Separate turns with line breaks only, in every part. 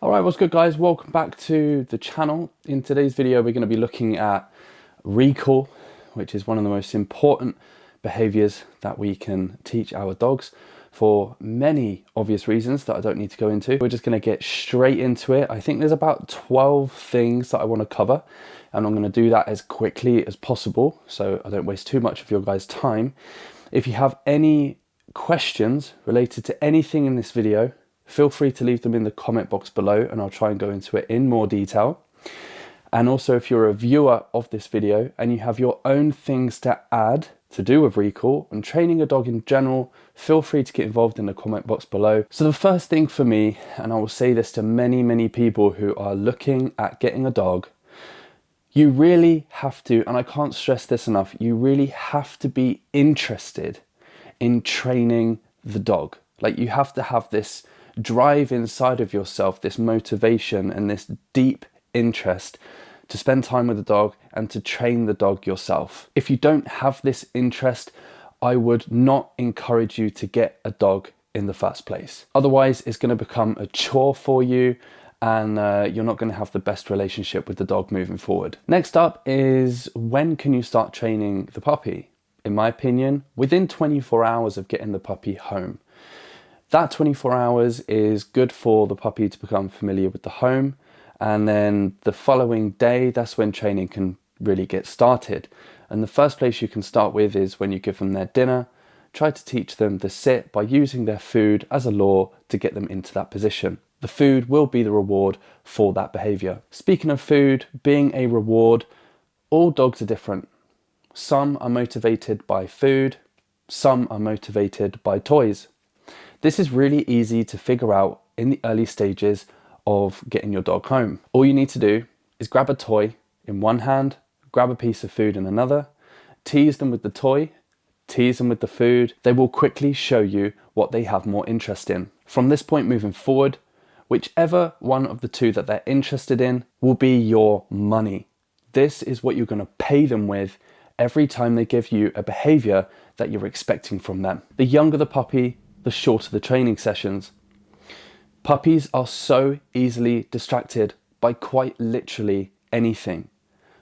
Alright, what's good guys? Welcome back to the channel. In today's video we're going to be looking at recall, which is one of the most important behaviours that we can teach our dogs for many obvious reasons that I don't need to go into. We're just going to get straight into it. I think there's about 12 things that I want to cover, and I'm going to do that as quickly as possible so I don't waste too much of your guys' time. If you have any questions related to anything in this video, feel free to leave them in the comment box below and I'll try and go into it in more detail. And also, if you're a viewer of this video and you have your own things to add to do with recall and training a dog in general, feel free to get involved in the comment box below. So the first thing for me, and I will say this to many people who are looking at getting a dog, you really have to, and I can't stress this enough, you really have to be interested in training the dog. Like, you have to have this drive inside of yourself, this motivation and this deep interest to spend time with the dog and to train the dog yourself. If you don't have this interest, I would not encourage you to get a dog in the first place. Otherwise, it's going to become a chore for you and you're not going to have the best relationship with the dog moving forward. Next up is, when can you start training the puppy? In my opinion, within 24 hours of getting the puppy home. That 24 hours is good for the puppy to become familiar with the home, and then the following day, that's when training can really get started. And the first place you can start with is when you give them their dinner. Try to teach them the sit by using their food as a lure to get them into that position. The food will be the reward for that behavior. Speaking of food being a reward, all dogs are different. Some are motivated by food, some are motivated by toys. This is really easy to figure out in the early stages of getting your dog home. All you need to do is grab a toy in one hand, grab a piece of food in another, tease them with the toy, tease them with the food. They will quickly show you what they have more interest in. From this point moving forward, whichever one of the two that they're interested in will be your money. This is what you're going to pay them with every time they give you a behavior that you're expecting from them. The younger the puppy, the shorter the training sessions. Puppies are so easily distracted by quite literally anything.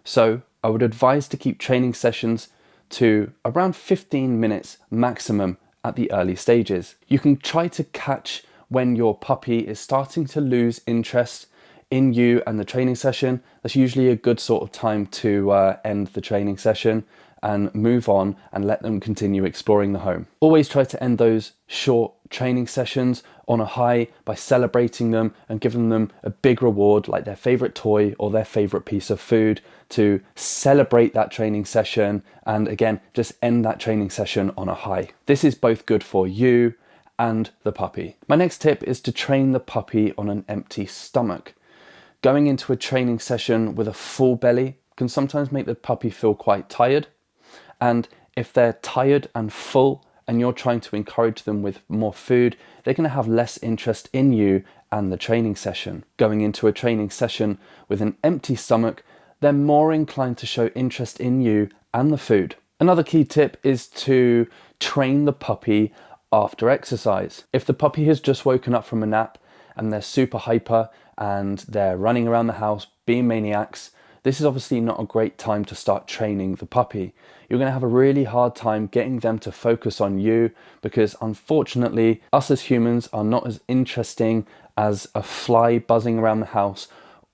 So I would advise to keep training sessions to around 15 minutes maximum at the early stages. You can try to catch when your puppy is starting to lose interest in you and the training session. That's usually a good sort of time to end the training session and move on and let them continue exploring the home. Always try to end those short training sessions on a high by celebrating them and giving them a big reward like their favorite toy or their favorite piece of food to celebrate that training session, and again, just end that training session on a high. This is both good for you and the puppy. My next tip is to train the puppy on an empty stomach. Going into a training session with a full belly can sometimes make the puppy feel quite tired. And if they're tired and full and you're trying to encourage them with more food, they're going to have less interest in you and the training session. Going into a training session with an empty stomach, they're more inclined to show interest in you and the food. Another key tip is to train the puppy after exercise. If the puppy has just woken up from a nap and they're super hyper and they're running around the house being maniacs, this is obviously not a great time to start training the puppy. You're going to have a really hard time getting them to focus on you because, unfortunately, us as humans are not as interesting as a fly buzzing around the house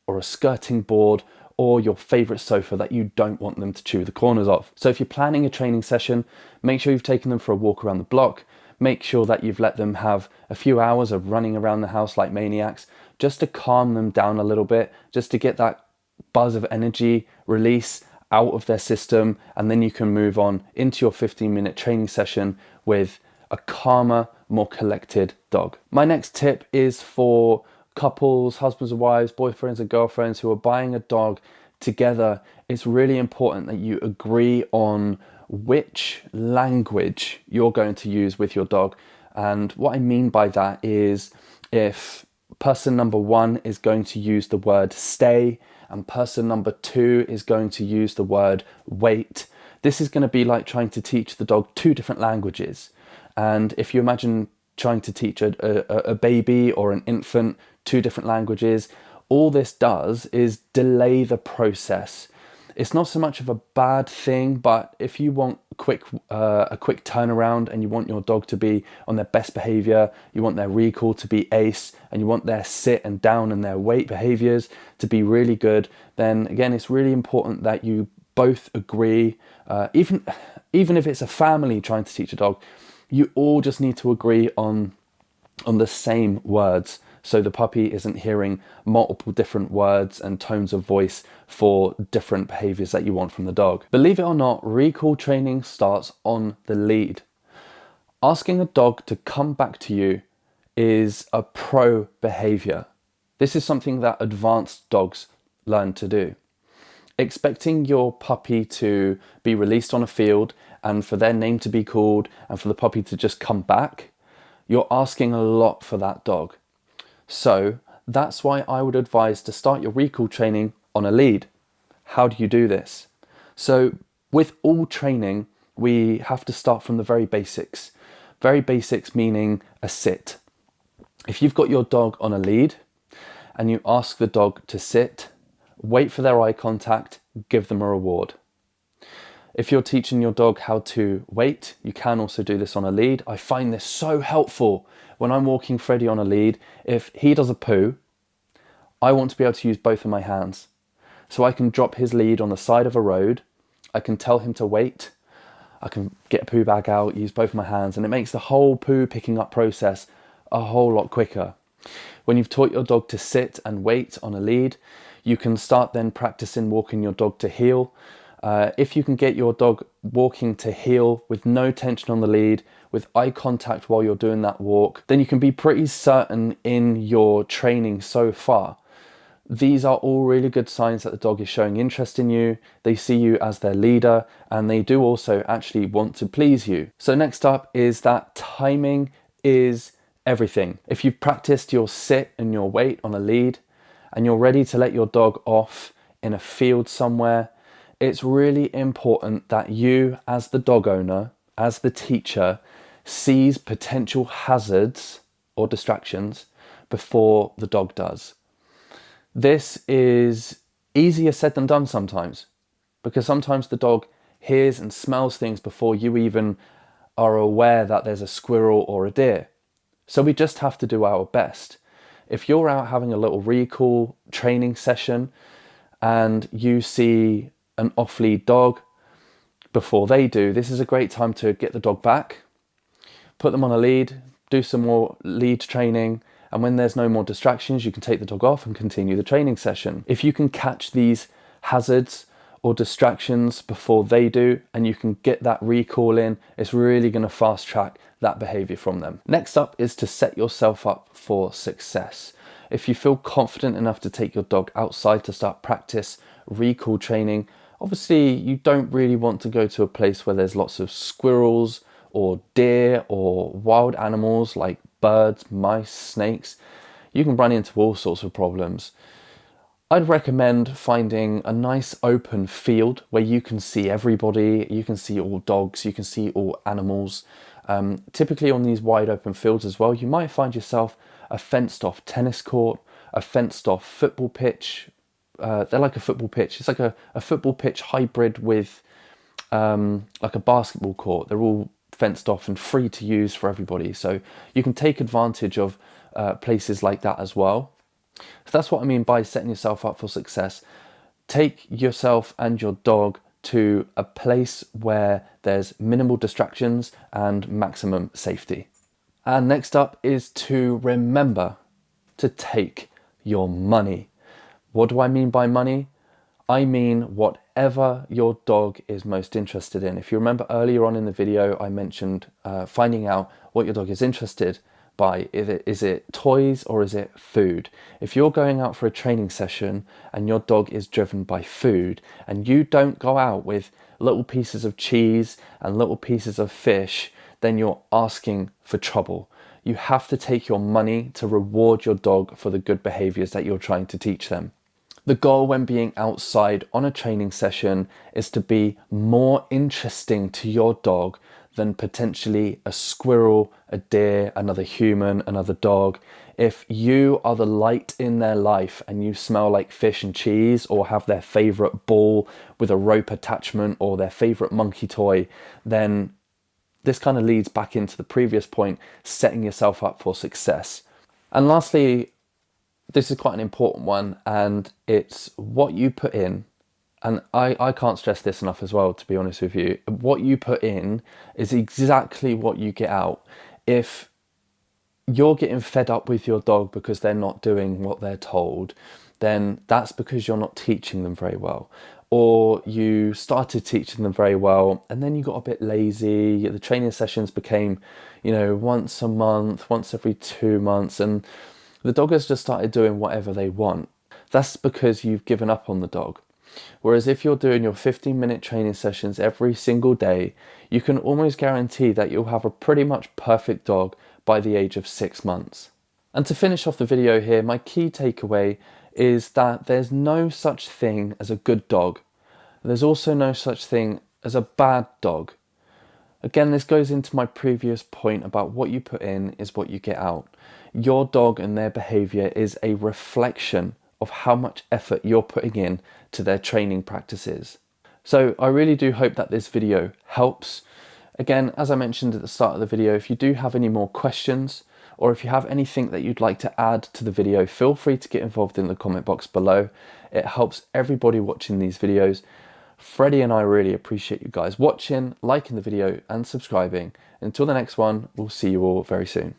or a skirting board or your favorite sofa that you don't want them to chew the corners of. So if you're planning a training session, make sure you've taken them for a walk around the block. Make sure that you've let them have a few hours of running around the house like maniacs just to calm them down a little bit, just to get that buzz of energy release out of their system, and then you can move on into your 15-minute training session with a calmer, more collected dog. My next tip is for couples, husbands and wives, boyfriends and girlfriends who are buying a dog together. It's really important that you agree on which language you're going to use with your dog. And what I mean by that is, if person number one is going to use the word stay and person number two is going to use the word wait, this is going to be like trying to teach the dog two different languages. And if you imagine trying to teach a baby or an infant 2 different languages. All this does is delay the process. It's not so much of a bad thing, but if you want a quick turnaround and you want your dog to be on their best behavior, you want their recall to be ace, and you want their sit and down and their wait behaviors to be really good, then again, it's really important that you both agree, even if it's a family trying to teach a dog, you all just need to agree on the same words, so the puppy isn't hearing multiple different words and tones of voice for different behaviors that you want from the dog. Believe it or not, recall training starts on the lead. Asking a dog to come back to you is a pro behavior. This is something that advanced dogs learn to do. Expecting your puppy to be released on a field and for their name to be called and for the puppy to just come back, you're asking a lot for that dog. So that's why I would advise to start your recall training on a lead. How do you do this? So with all training, we have to start from the very basics. Very basics meaning a sit. If you've got your dog on a lead and you ask the dog to sit, wait for their eye contact, give them a reward. If you're teaching your dog how to wait, you can also do this on a lead. I find this so helpful when I'm walking Freddie on a lead. If he does a poo, I want to be able to use both of my hands. So I can drop his lead on the side of a road, I can tell him to wait, I can get a poo bag out, use both of my hands, and it makes the whole poo picking up process a whole lot quicker. When you've taught your dog to sit and wait on a lead, you can start then practicing walking your dog to heel. If you can get your dog walking to heel with no tension on the lead, with eye contact while you're doing that walk, then you can be pretty certain in your training so far. These are all really good signs that the dog is showing interest in you, they see you as their leader, and they do also actually want to please you. So next up is that timing is everything. If you've practiced your sit and your wait on a lead, and you're ready to let your dog off in a field somewhere, it's really important that you, as the dog owner, as the teacher, sees potential hazards or distractions before the dog does. This is easier said than done sometimes, because sometimes the dog hears and smells things before you even are aware that there's a squirrel or a deer. So we just have to do our best. If you're out having a little recall training session and you see an off-lead dog before they do, this is a great time to get the dog back, put them on a lead, do some more lead training, and when there's no more distractions, you can take the dog off and continue the training session. If you can catch these hazards or distractions before they do, and you can get that recall in, it's really going to fast track that behavior from them. Next up is to set yourself up for success. If you feel confident enough to take your dog outside to start practice recall training, obviously you don't really want to go to a place where there's lots of squirrels or deer or wild animals like birds, mice, snakes. You can run into all sorts of problems. I'd recommend finding a nice open field where you can see everybody, you can see all dogs, you can see all animals. Typically on these wide open fields as well, you might find yourself a fenced off tennis court, a fenced off football pitch. They're like a football pitch. It's like a football pitch hybrid with like a basketball court. They're all fenced off and free to use for everybody. So you can take advantage of places like that as well. So that's what I mean by setting yourself up for success. Take yourself and your dog to a place where there's minimal distractions and maximum safety. And next up is to remember to take your money. What do I mean by money? I mean whatever your dog is most interested in. If you remember earlier on in the video, I mentioned finding out what your dog is interested by. Is it toys or is it food? If you're going out for a training session and your dog is driven by food and you don't go out with little pieces of cheese and little pieces of fish, then you're asking for trouble. You have to take your money to reward your dog for the good behaviors that you're trying to teach them. The goal when being outside on a training session is to be more interesting to your dog than potentially a squirrel, a deer, another human, another dog. If you are the light in their life and you smell like fish and cheese, or have their favorite ball with a rope attachment, or their favorite monkey toy, then this kind of leads back into the previous point, setting yourself up for success. And lastly, this is quite an important one, and it's what you put in. And I can't stress this enough as well, to be honest with you. What you put in is exactly what you get out. If you're getting fed up with your dog because they're not doing what they're told, then that's because you're not teaching them very well. Or you started teaching them very well and then you got a bit lazy. The training sessions became, once a month, once every 2 months, and the dog has just started doing whatever they want. That's because you've given up on the dog. Whereas if you're doing your 15-minute training sessions every single day, you can almost guarantee that you'll have a pretty much perfect dog by the age of 6 months. And to finish off the video here, my key takeaway is that there's no such thing as a good dog. There's also no such thing as a bad dog. Again, this goes into my previous point about what you put in is what you get out. Your dog and their behavior is a reflection of how much effort you're putting in to their training practices. So I really do hope that this video helps. Again, as I mentioned at the start of the video, if you do have any more questions, or if you have anything that you'd like to add to the video, feel free to get involved in the comment box below. It helps everybody watching these videos. Freddie and I really appreciate you guys watching, liking the video and subscribing. Until the next one, we'll see you all very soon.